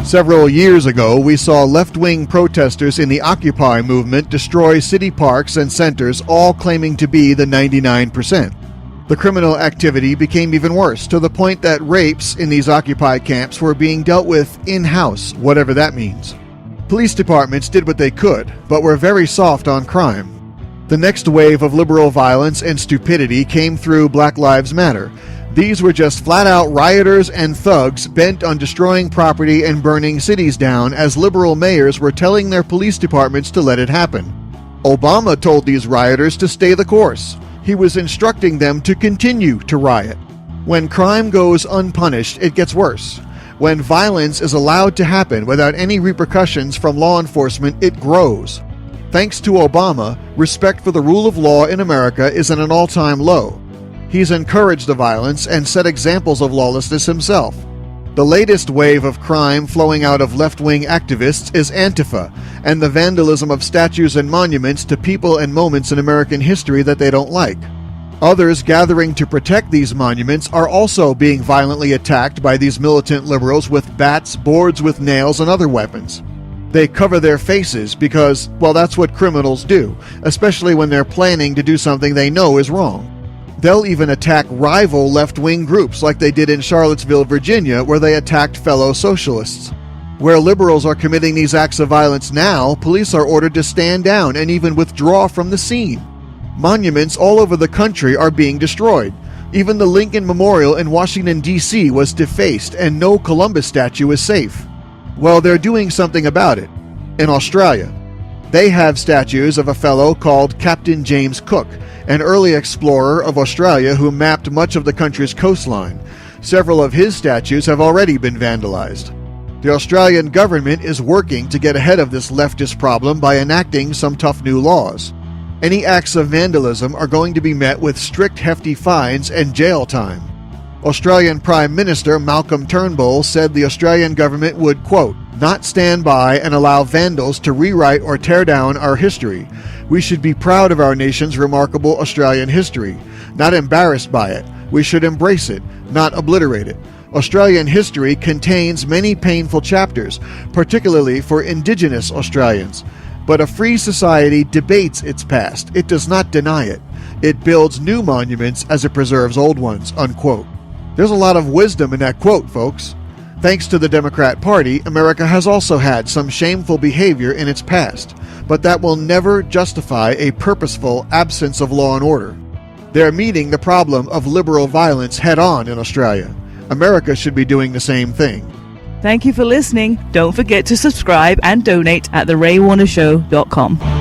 Several years ago, we saw left-wing protesters in the Occupy movement destroy city parks and centers, all claiming to be the 99%. The criminal activity became even worse, to the point that rapes in these Occupy camps were being dealt with in-house, whatever that means. Police departments did what they could, but were very soft on crime. The next wave of liberal violence and stupidity came through Black Lives Matter. These were just flat-out rioters and thugs bent on destroying property and burning cities down, as liberal mayors were telling their police departments to let it happen. Obama told these rioters to stay the course. He was instructing them to continue to riot. When crime goes unpunished, it gets worse. When violence is allowed to happen without any repercussions from law enforcement, it grows. Thanks to Obama, respect for the rule of law in America is at an all-time low. He's encouraged the violence and set examples of lawlessness himself. The latest wave of crime flowing out of left-wing activists is Antifa, and the vandalism of statues and monuments to people and moments in American history that they don't like. Others gathering to protect these monuments are also being violently attacked by these militant liberals with bats, boards with nails, and other weapons. They cover their faces because, well, that's what criminals do, especially when they're planning to do something they know is wrong. They'll even attack rival left-wing groups like they did in Charlottesville, Virginia, where they attacked fellow socialists. Where liberals are committing these acts of violence now, police are ordered to stand down and even withdraw from the scene. Monuments all over the country are being destroyed. Even the Lincoln Memorial in Washington, D.C. was defaced, and no Columbus statue is safe. Well, they're doing something about it. In Australia, they have statues of a fellow called Captain James Cook, an early explorer of Australia who mapped much of the country's coastline. Several of his statues have already been vandalized. The Australian government is working to get ahead of this leftist problem by enacting some tough new laws. Any acts of vandalism are going to be met with strict, hefty fines and jail time. Australian Prime Minister Malcolm Turnbull said the Australian government would, quote, not stand by and allow vandals to rewrite or tear down our history. We should be proud of our nation's remarkable Australian history, not embarrassed by it. We should embrace it, not obliterate it. Australian history contains many painful chapters, particularly for Indigenous Australians. But a free society debates its past. It does not deny it. It builds new monuments as it preserves old ones, unquote. There's a lot of wisdom in that quote, folks. Thanks to the Democrat Party, America has also had some shameful behavior in its past, but that will never justify a purposeful absence of law and order. They're meeting the problem of liberal violence head-on in Australia. America should be doing the same thing. Thank you for listening. Don't forget to subscribe and donate at theraywarnershow.com.